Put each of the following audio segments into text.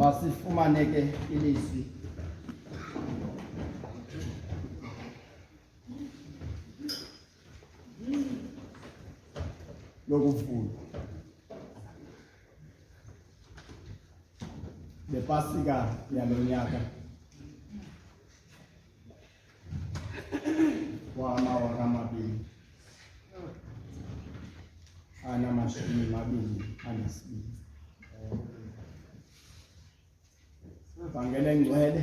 Masifumane ke ilizwi lokuvula lePasika yalonyaka wama-2022 Ivangeli engcwele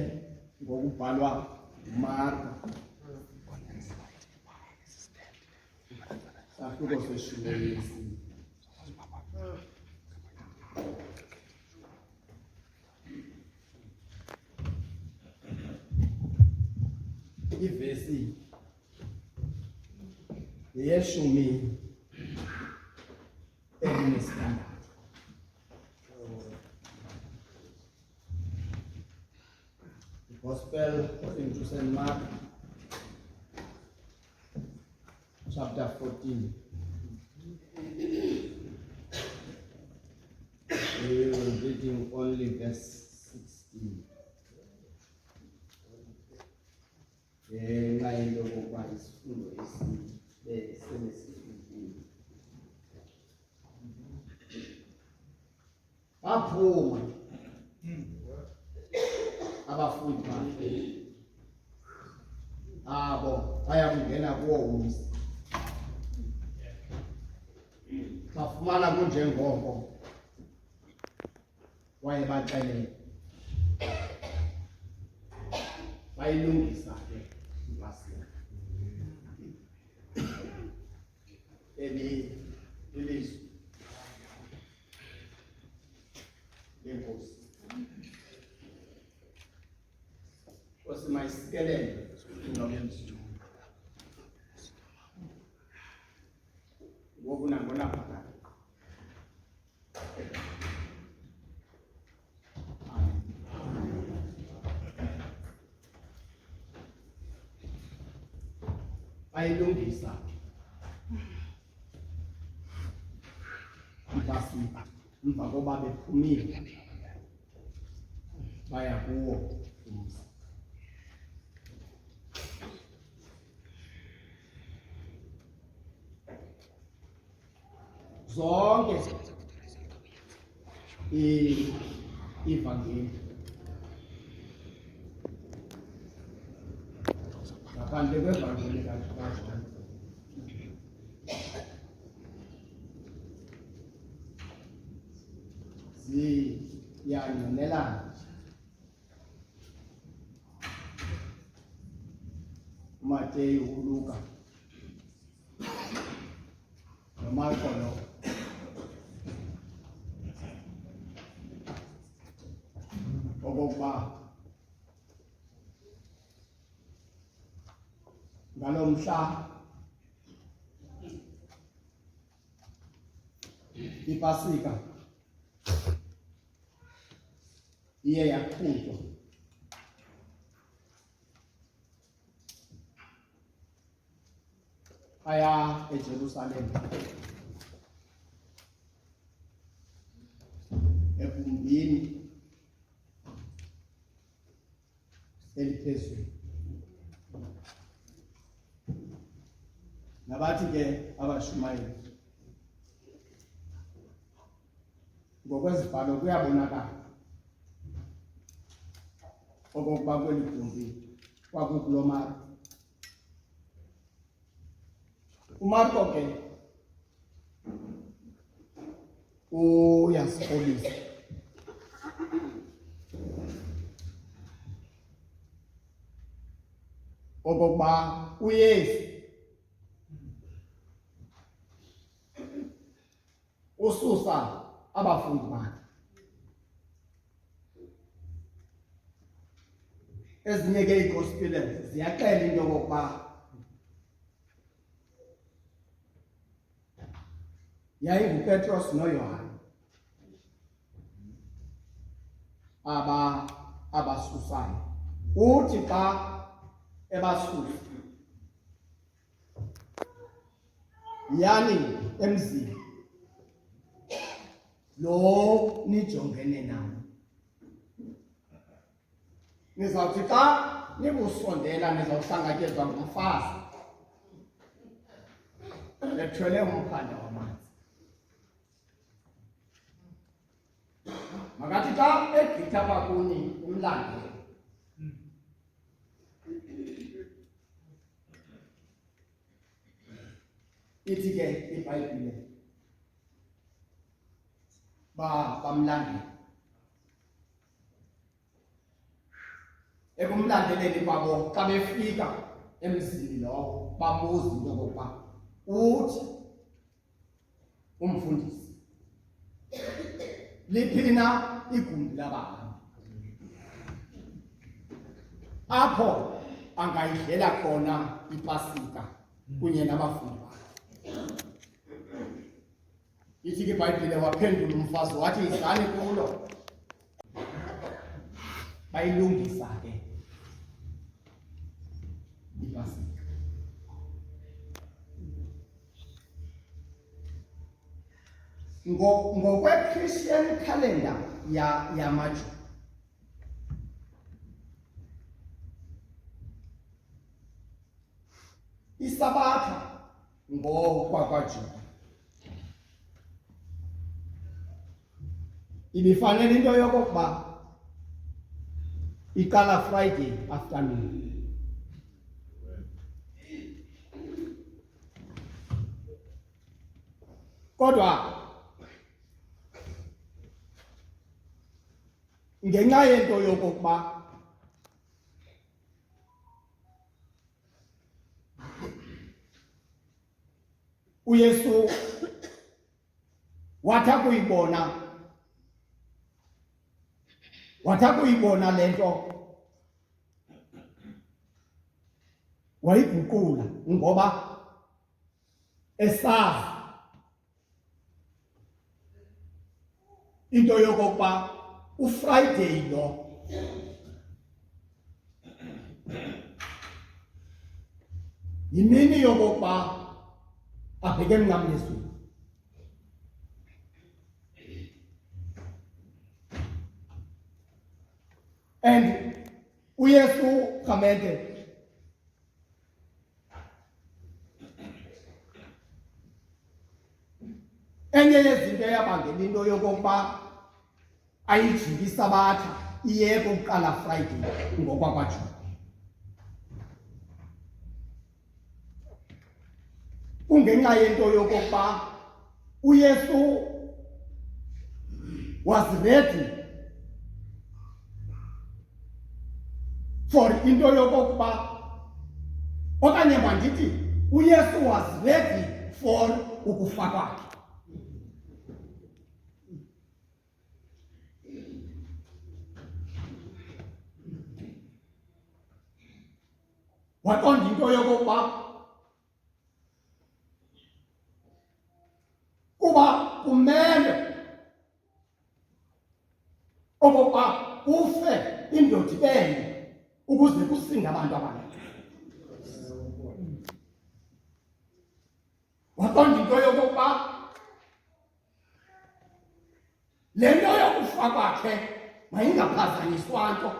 ngokubhalwa uMarko sahluko seshumi lesine. Ivesi yeshumi elinesithandathu. Gospel according to St. Mark, chapter 14. We will be reading only verse 16. Baphuma abafundi bakhe abo bayakungena kuwo umzi, bafumana kunjengoko wayebaxelele, bayilungisa ke iPasika. Ilizwi lenkosi osimayisikelele unomntu ngoku nangona phakathi. Bayilungisa iPasika emva koba bephumile baya kuwo umzi. Zonke ivangeli ngaphandle kwevangeli kaJohn ziyangqinelana. uMateyu, uLuka noMarko lo okokuba ngalo mhla iPasika iye yaqhutywa phaya eJerusalem egumbini eliphezulu. Nabathi ke abashumayeli ngokwezibhalo kuyabonakala okokuba kweli gumbi kwakukulo Marko. uMarko ke uyasikolisa okokuba uYesu ususa abafundi bakhe. Ezinye ke iigospele ziyaxela into yokokuba yayinguPetros noYohane abasusayo. Uthi xa ebasusa yani emzini lo nijongene nawo nizawuthi xa nibusondela nizawuhlangatyezwa ngumfazi ethwele umphanda wamanzi. Makathi xa egqitha apha kuni umlandeli, ithi ke iBhayibhile bamlandela. Ekumlandeleni kwabo xa befika emzini lowo babuza into okokuba uthi umfundisi liphi na igumbi labahambi apho angayidlela khona iPasika kunye nabafundi bakhe. Ithi ke iBhayibhile waphendula umfazi wathi izani kulo. Bayilungisa ke iPasika. Ngokwe-Christian calendar yamaJu, isabatha ngokwakwaJuda ibifanele into yokokuba iqala Friday afternoon. Kodwa ngenxa yento yokokuba uYesu wathi akuyibona le nto wayiguqula ngoba esazi into yokokuba uFriday lo yimini yokokuba abheke emnqamlezweni. And uYesu 𝗘𝘃𝒃𝒊𝒂𝒃 enye yezinto eyabangela into yokokuba ayijike isabatha iyeke ukuqala Friday ngokwakwaJuda kungenxa yento yokokuba uYesu was ready for into yokokuba, okanye mandithi uYesu was ready for ukufa kwakhe. Waqonda into yokokuba kuba kumele okokuba ufe indoda enye ukuze kusinde abantu abaninzi. Waqonda into yokokuba le nto yokufa kwakhe mayingaphazanyiswa nto.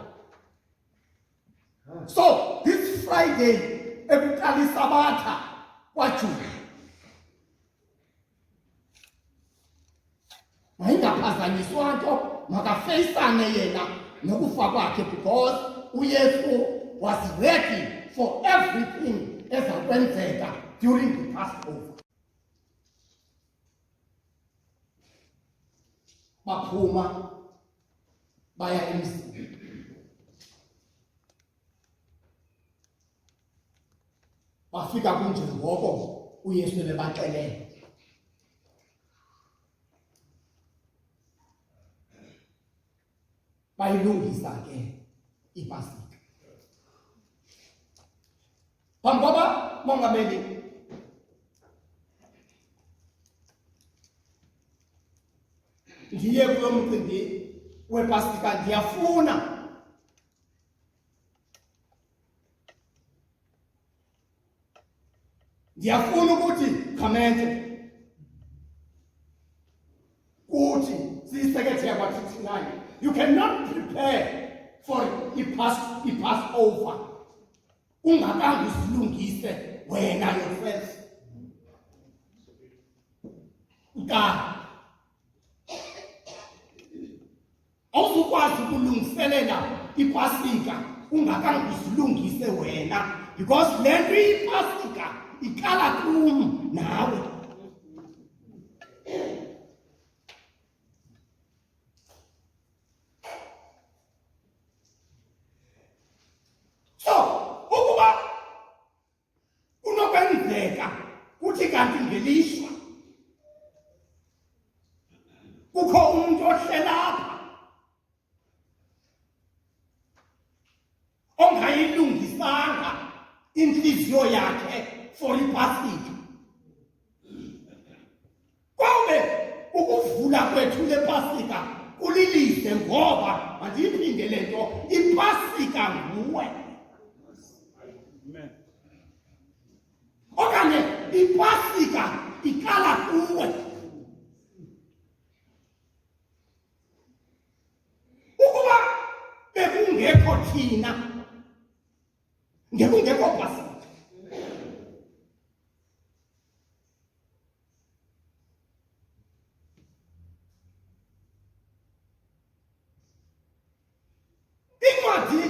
So this Friday ekuqala isabatha kwaJuda mayingaphazanyiswa nto, makafeyisane yena nokufa kwakhe, because uYesu was ready for everything ezakwenzeka during the Passover. Baphuma baya emzini. Bafika kunjengoko uYesu ebebaxelele. Bayilungisa ke iPasika. Phambi koba mongameli ndiye kulo mcimbi wePasika, ndiyafuna ukuthi 𝗘𝘃𝒃𝒊𝒂𝒃 kuthi siyisekethe yakwa-Thina, you cannot prepare for i-Passover ungakanga usilungise wena yourself. Uqala awuzukwazi ukulungiselela iPasika ungakanga usilungise wena, because le nto iPasika iqala kum nawe. So ukuba kunokwenzeka kuthi kanti ngelishwa kukho umuntu ohlela apha ongayilungisanga inhliziyo yakhe for iPasika, kwawube ukuvula kwethu lePasika kulilize, ngoba mandiyiphinde le nto, iPasika nguwe. Amen. Okanye iPasika iqala kuwe. Ukuba bekungekho thina, ngekungekho Pasika, incwadi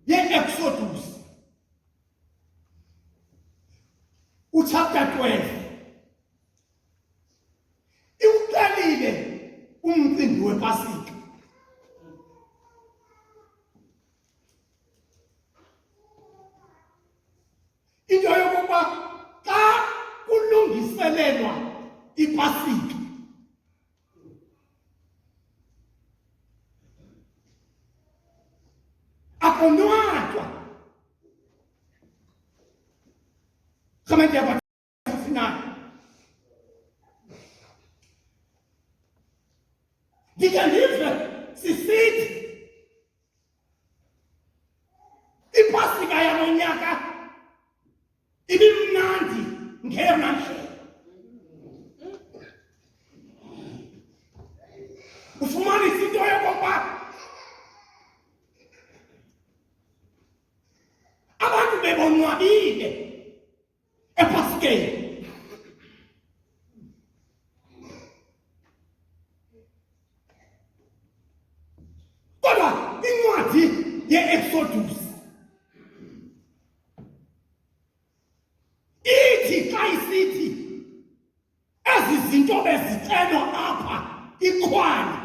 ye-Exodus chapter 12 iwuqalile umcimbi wePasika. Into yokuba xa kulungiselelwa iPasika akonwatywa. Comment about Thina. 𝗘𝘃𝒔𝒊𝒂 sisithi iPasika yalonyaka ibimnandi ngeyona ndlela. Ufumanisa into yokokuba abantu bebonwabile ePasikeni. Kodwa incwadi ye-Exodus ithi xa isithi ezi zinto bezixelwa apha, ikhwani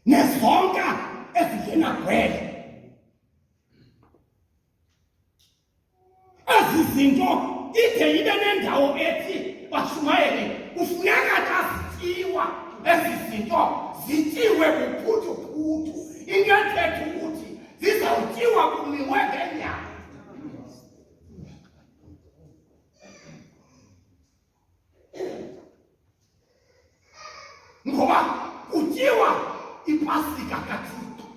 nezonka ezingenagwele, ezi zinto ide ibe nendawo ethi bashumayeli kufuneka xa zityiwa ezi zinto zityiwe buphuthuphuthu, into ethetha ukuthi zizawutyiwa kumiwe ngenyama. Ngoba kutyiwa iPasika kaThixo.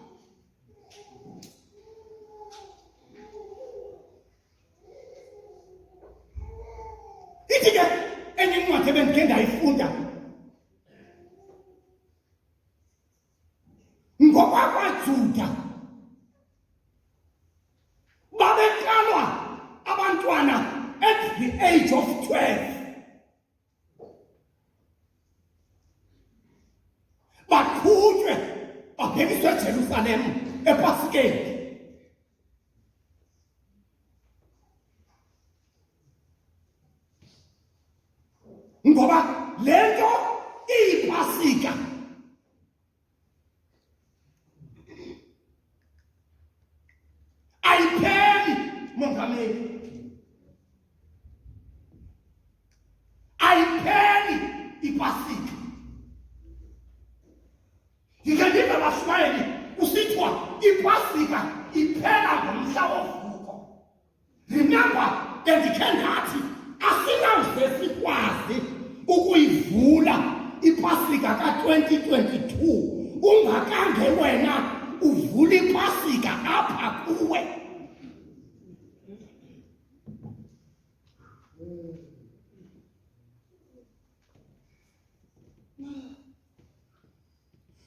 Ithi ke enye incwadi ebendikhe ndayifunda, ngokwakwaJuda babekalwa abantwana at the age of 12, baqhutywe babhekiswe eJerusalem ePasikeni. Ngoba le nto iyiPasika ayipheli, mongameli, ayipheli iPasika. Ndikhe ndive bashumayeli kusithiwa iPasika iphela ngomhla wovuko. Remember, bendikhe ndathi asinawuze sikwazi ukuyivula iPasika ka-2022 ungakange wena uvule iPasika apha kuwe.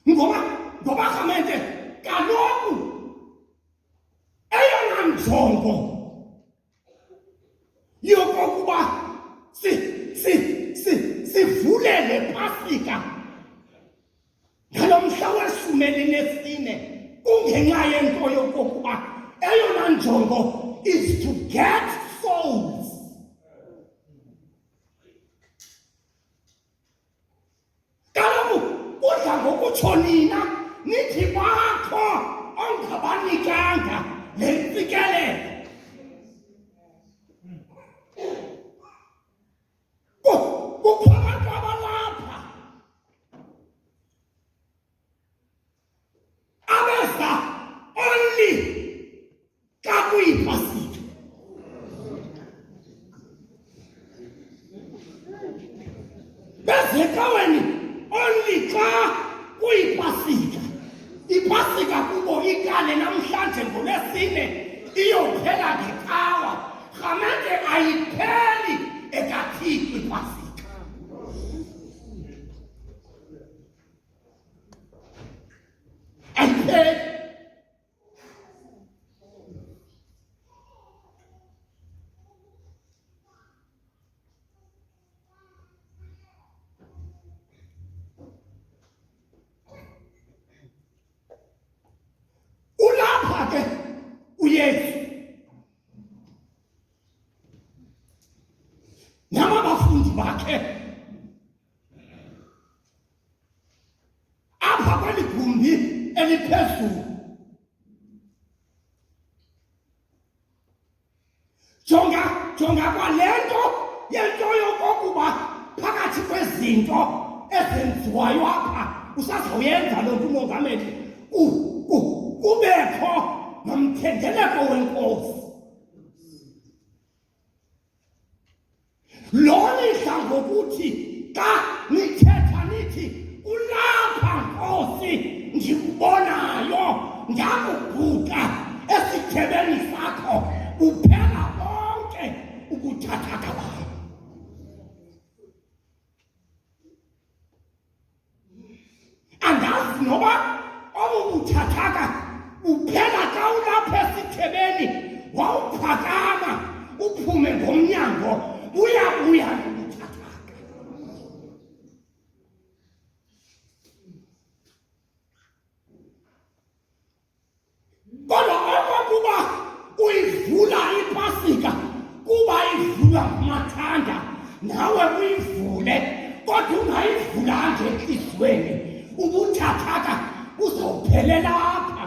Ngoba kamente kaloku eyona njongo yokokuba sivulele Pasika ngalo mhla we-14 kungenxa yento yokokuba eyona njongo is to get souls. Kaloku kudla ngokutsho nina nithi bakho ongabanikanga le mfikelelo. Kukho abantu abalapha abeza only xa kuyiPasika. Beze ecaweni only xa kuyiPasika. IPasika kubo iqale namhlanje ngoLwesine iyophela ngecawa. Rhamente ayipheli ekaThixo iPasika. Ayipheli. Ulapha ke uYesu nabafundi bakhe apha kweli gumbi eliphezulu. Jonga kwale yento yokokuba phakathi kwezinto ezenziwayo apha usazawuyenza lo nto umongameli kubekho nomthendeleko wenkosi. Lo lidla ngokuthi xa nithetha nithi ulapha Nkosi ndikubonayo ndakuguqa esithebeni sakho uphela bonke ubuthathaka bakho. Andazi noba obu buthathaka buphela xa ulapha esithebeni wawuphakama uphume ngomnyango uyabuya nobuthathaka. Kodwa okokuba uyivula iPasika kuba ivulwa ngumathanda nawe uyivule, kodwa ungayivulanga entliziyweni ubuthathaka buzawuphelela apha.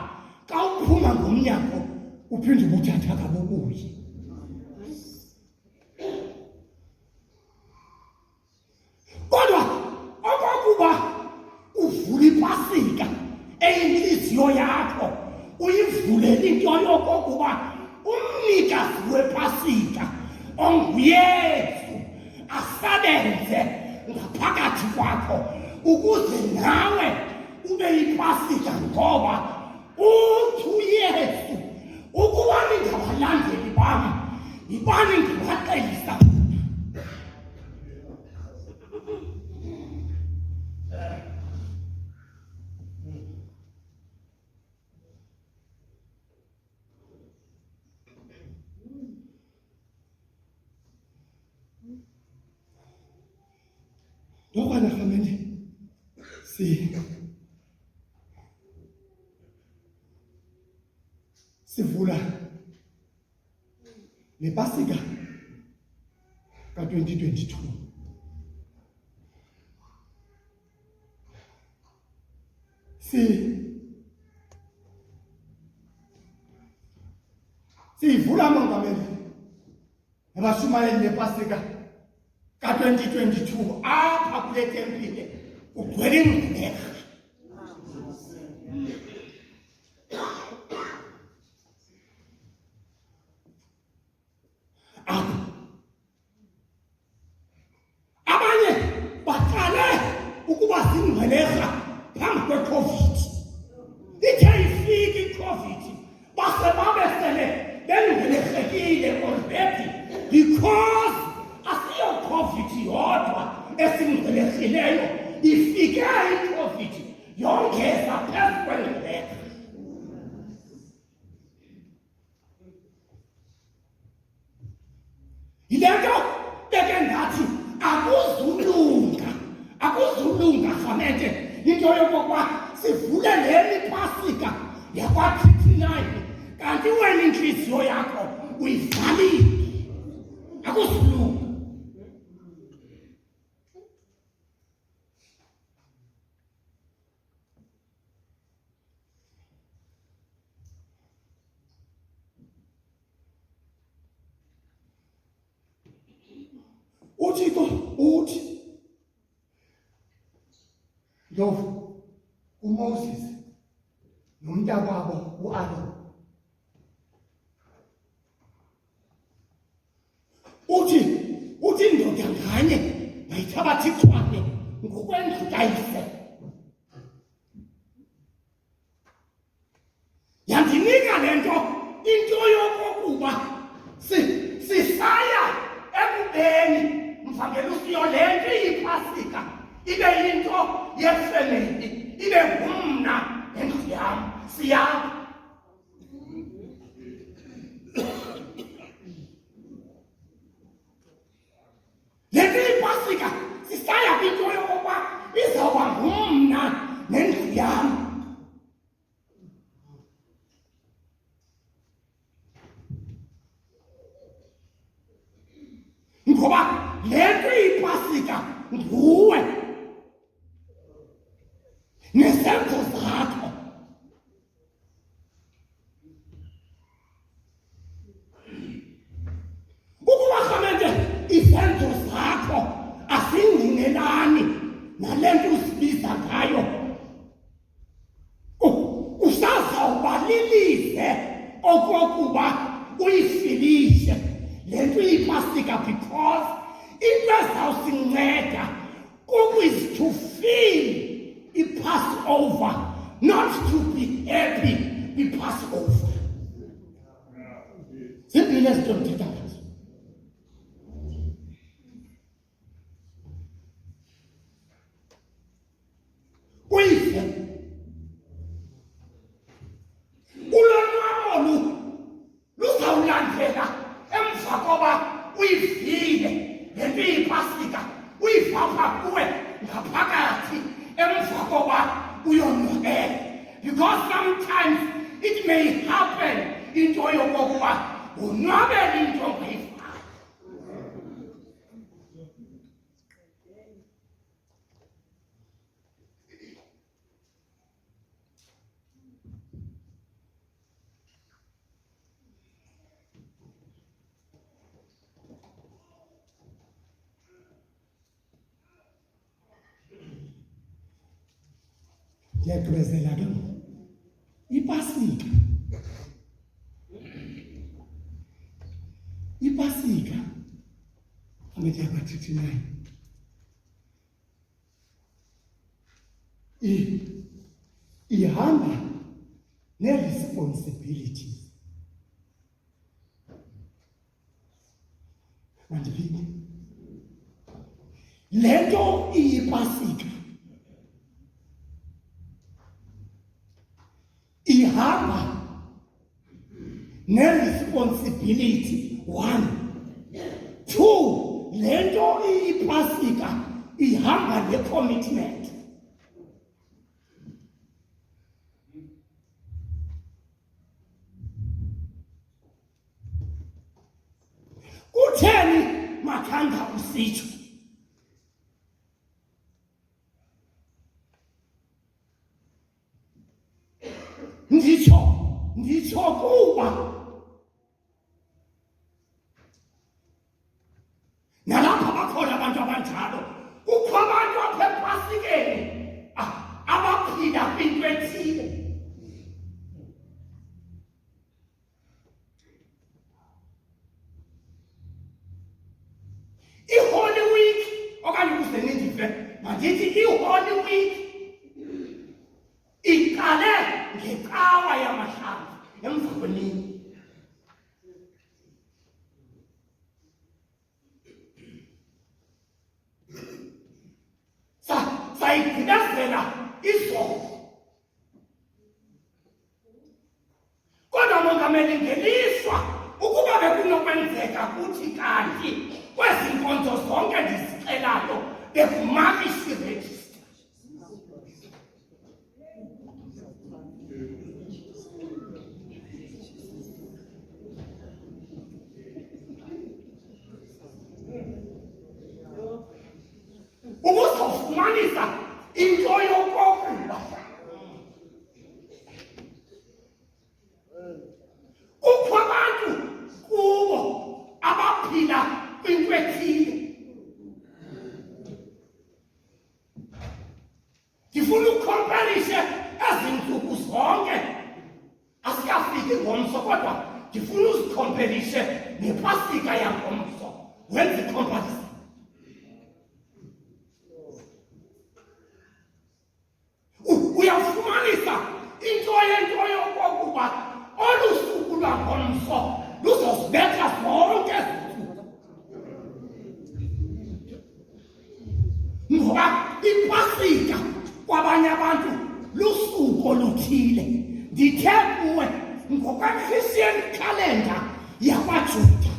Xa uphuma ngomnyango uphinde ubuthathaka bubuye. Kodwa okokuba uvula iPasika eyinhliziyo yakho, uyivulele into yokokuba umnikazi wePasika onguYesu asebenze ngaphakathi kwakho ukuze nawe ube yiPasika. Ngoba uthi uYesu ukuba ningabalandeli bam yibani ndibaxelisa. Nokwana Rhamente sivula le Pasika ka-2022. Siyivula mongameli abashumayeli lePasika ka-2022 apha kule tempile ugcwele ingqibeka. Abanye baqale ukuba zingqibeka phambi kweCovid. Ithe ifika iCovid base babesele bengqibekile already because asiyo COVID yodwa esingqibekhileyo, ifike iCovid yongeza phezu kwengqibeka. Yile nto beke ngathi akuzulunga rhamente into yokokuba sivule le pasika yakwa-39 kanti wena intliziyo yakho uyivalile. Akuzulunga. uThixo uthi Ndlovu uMoses nomntakwabo uAaron uthi indoda nganye mayithabathe ichwane ngokwendlu kayise yandinika le nto into yokokuba sisaya ekubeni mvangelusiyo le nto iyipasika ibe yinto yefemeli ibe ngumna nendlu yam siyapha. Le nto iyipasika sisaya kwinto yokokuba izawuba ngumna nendlu yam. Ngoba le nto iyipasika nguwe nezenzo zakho. Ukuba rhamente izenzo zakho azingqinelani nale nto uzibiza ngayo, usazawuba lilize okokuba uyifilishe le nto iyipasika because into ezawusinceda is to feel i-Passover, not to be happy i-Passover. Zimbini ezinto ndithetha ngazo. Uyise ulonwabo luzawulandela emva koba uyivile le nto iyipasika uyivapha kuwe ngaphakathi emva koba uyonwabela, because sometimes it may happen into yokokuba unwabele into ongayivayo. Ndiyagqibezela ke ipasika amehla yakwa-39 ihamba nee-responsibilities. Mandiphinde le nto iyipasika ihamba ne-responsibility 1. 2, le nto iyipasika ihamba ne-commitment. Kutheni mathanda usitsho? Nditsho kuba nalapha bakhona abantu abanjalo. Kukho abantu apha epasikeni abaphila kwinto ethile. I-Holy Week okanye ukuze nindive mandithi i-Holy Week iqale ngecawa yamahlamvu emva kwenini. Sayigqibezela izolo. Kodwa mongameli ngelishwa ukuba bekunokwenzeka kuthi kanti kwezi nkonzo zonke ndizicelayo bekumakisha irejista. Ukuzofumanisa into yokokuba kukho abantu kubo abaphila kwinto ethile. Ndifuna ukukhomperishe ezi ntsuku zonke, asikafiki ngomso kodwa ndifuna uzikhomperishe nepasika yangomso, wenze icomparison. Uyafumanisa into yokokuba olu suku lwangomso luzozibetha zonke ngoba ipasika kwabanye abantu lusuku oluthile. Ndithe kuwe ngokwe-Christian calendar yakwaJuda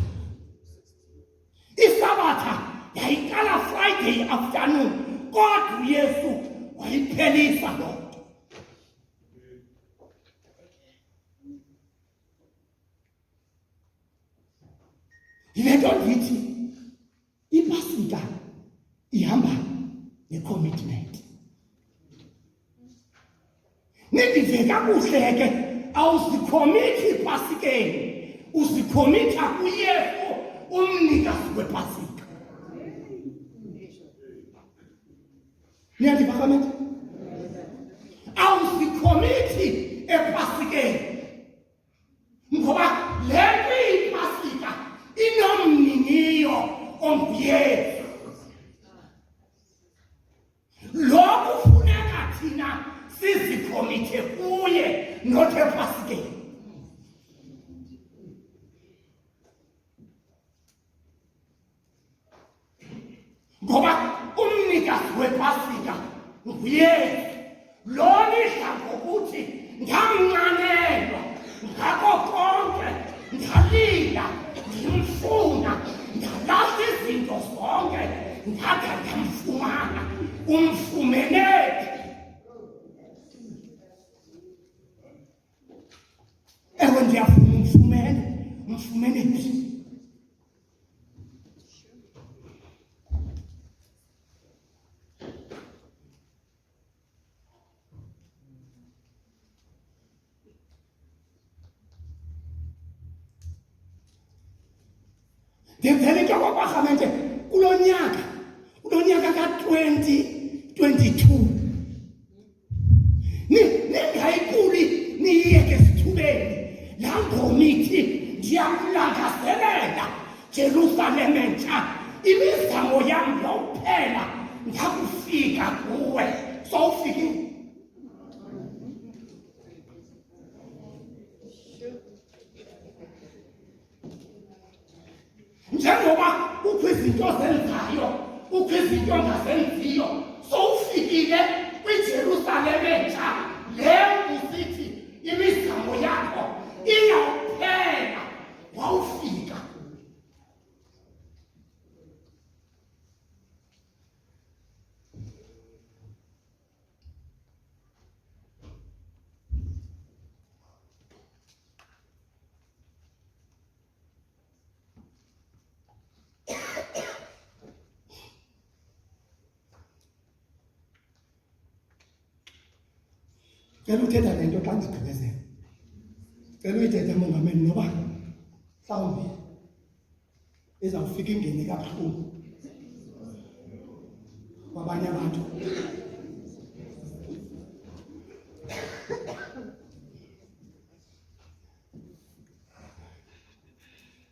isabatha yayiqala Friday afternoon, kodwa uYesu wayiphelisa loo nto. Yile nto ndithi ipasika ihamba necommitment. Nindive kakuhle ke, awuzikhomithi epasikeni, uzikhomitha kuYesu umnikazi wepasika. Niyandiva kamenti? Awuzikhomithi epasikeni ngoba le nto iyipasika inomniniyo onguYesu. Lokhu funeka thina sizikhomithe kuye, not epasikeni. Ngoba umnikazi wepasika nguYesu. Lo nidla ngokuthi ngamnqanelwa ngako konke, ndalila, ndimfuna, ndalahla izinto zonke, ndade ndamfumana. Umfumeneke. Ewe ndiyafuna umfumene phi? Ndivele into kwakwakamente kulo nyaka ka-2022 ningayikuli niyiyeke esithubeni laa ngomithi ndiyakulangazelela Jerusalem entsha, imizamo yam yokuphela ndakufika kuwe. Sowufikile? Njengoba kukho izinto zenzayo, kukho izinto ongazenziyo, sowufikile kwiJerusalem entsha le usithi imizamo yakho iyawuphela. Wawufika. Cela uthetha le nto xa ndigqibezela. Cela uyithethe Mongameli, noba mhlawumbi izawufika ingene kabuhlungu kwabanye abantu.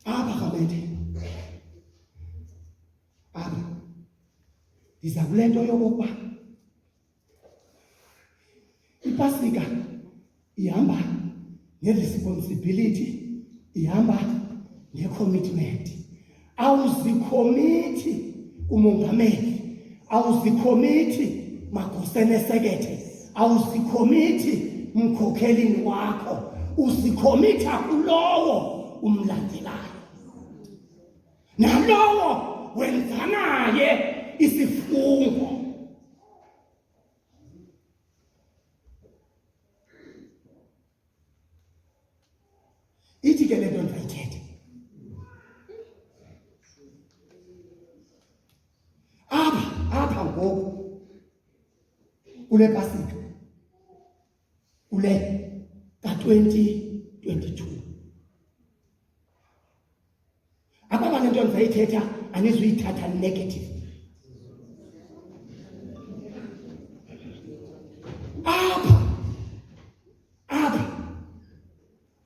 Apha kamete, apha ndiza kule nto yokokuba ipasika ihamba ne-responsibility, ihamba ne-commitment. Awuzikhomithi umongameli, awuzikhomithi magosenesekethe, awuzikhomithi mkhokhelini wakho, uzikhomitha kulowo umlandelayo, nalowo wenza naye isifungo. Ithi ke le nto ndiyayithetha, apha ngoku kule Pasika, kule ka-2022, apha le nto ndizayithetha anizuyithatha negative. Apha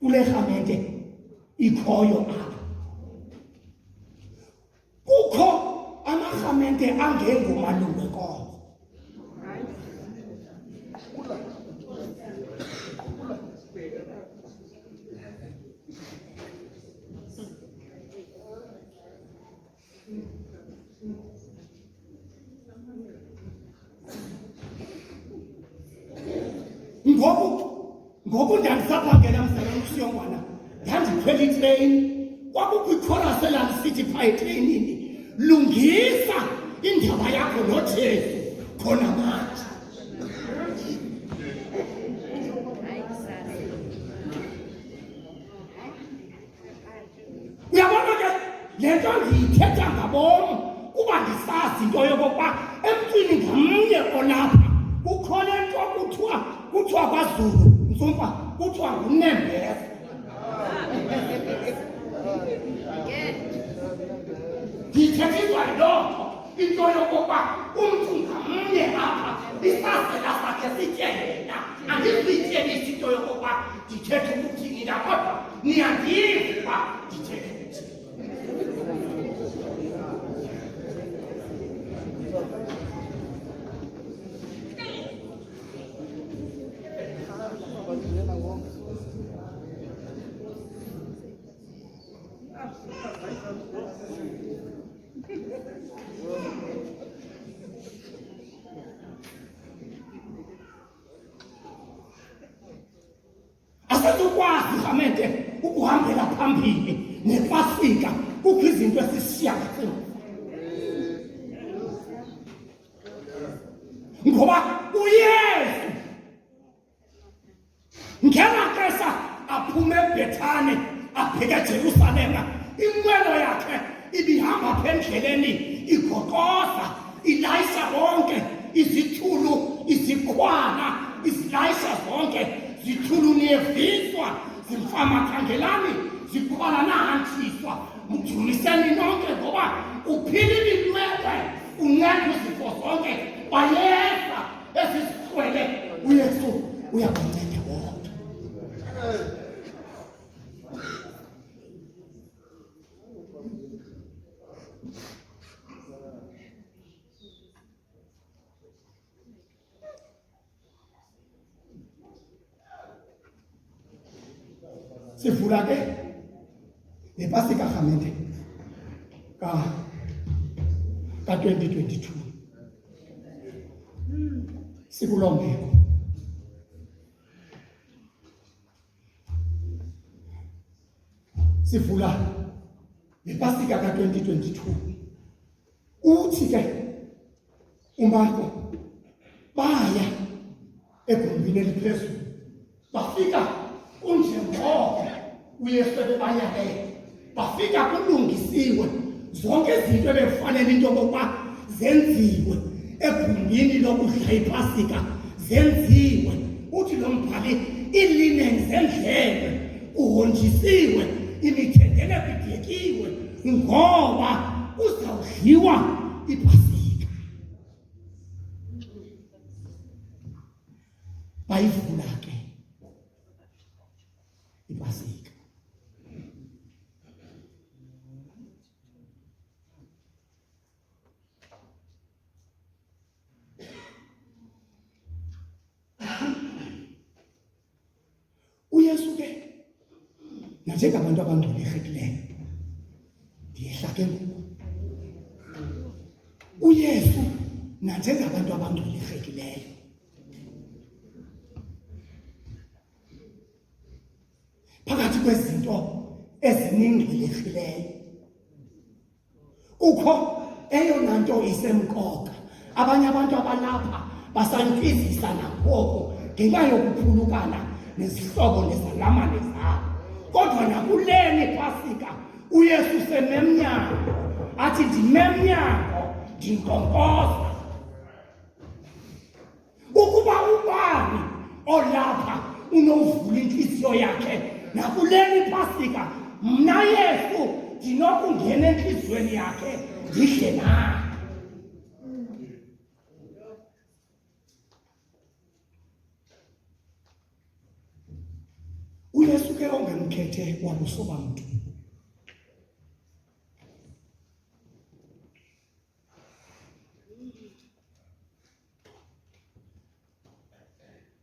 kule rhamente ikhoyo apha kukho amarhamente angengomalungu konke. Ngoku ndandisaphangela mzalwana usiyongwana, ndandikhwela itreyini, kwakukho ichorus elalisithi phaa etreyinini, lungisa indaba yakho noJesu khona manje. Uyabona ke le nto ndiyithetha ngabom kuba ndisazi into yokokuba emntwini ngamnye olapha kukhona into kuthiwa kwaZulu msumpa kuthiwa ngunembeza. Ndiyithethiswa yiloo nto into yokokuba umntu ngamnye apha isazela sakhe sitye yena. Andizuyityenisa into yokokuba ndithetha ukuthini na, kodwa niyandiva ndithetha ukuthini. Asizokwazi rhamente ukuhambela phambili nePasika, kukho izinto esishiyayo. Ngoba uYesu ngela xesha aphume eBhethani abheke eJerusalema, inqwelo yakhe ibihamba apha endleleni igoqoza, ilayisha bonke izithulu, izikhwana, izilayisha zonke, zithulunyeziswa, zimfama khangelani, zikhwala nahanjiswa. Mjuliseni nonke ngoba uphilile inwele, unceda izifo zonke, bayeza ezisikhwele. uYesu uyabanceda bonke. Sivula ke nePasika rhamente ka-2022 sikulombeko. Sivula nePasika ka-2022 uthi ke uMarko baya egumbini eliphezulu, bafika kunjengoko uYesu ebebayalele, bafika kulungisiwe zonke izinto ebefanele into yokokuba zenziwe egumbini lokudla iPasika, zenziwe. Uthi lo mbhali iilinen zendlebe uhonjisiwe, imithengele bidekiwe, ngoba uzawudliwa iPasika. Bayivula ke iPasika. uYesu ke nanjengabantu abangcolileyo ndiyehla ke ngoku, uYesu nanjengabantu abangcolileyo phakathi kwezinto eziningilileyo. Kukho eyona nto isemqoka. Abanye abantu abalapha basantwizisa nangoku ngenxa yokuphulukana nezihlobo nezalamane zabo. Kodwa nakuleni Pasika uYesu sememnyango athi ndimemnyango ndinkonkoza. Ukuba ubani olapha unovula inhliziyo yakhe nakuleni Pasika, mna Yesu ndinokungena enhliziyweni yakhe ndidle naye. uYesu ke ongemkhethe wabusoba mntu.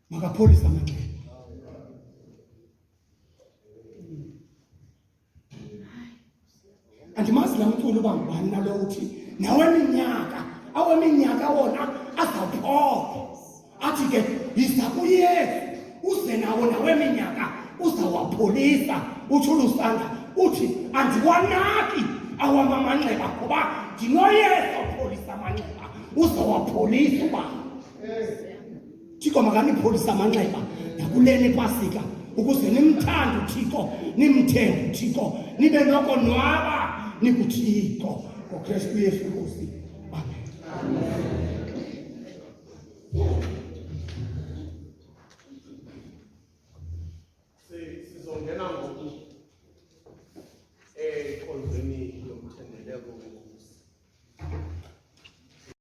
Makapholisa amanxeba. Andimazi la mculo uba ngubani nalo uthi aweminyaka wona azawuphopha. Athi ke yiza kuYesu uze nawo naweminyaka uzawapholisa. Utsho ulusanda uthi andiwanaki awam amanxeba ngoba ndinoYesu opholisa amanxeba uzawapholisa uba. Thixo makanipholisa amanxeba nakuleni Pasika ukuze nimthande uThixo, nimthembe uThixo, nibe nokonwaba nikuThixo ngoKristu Yesu Nkosi. Amen.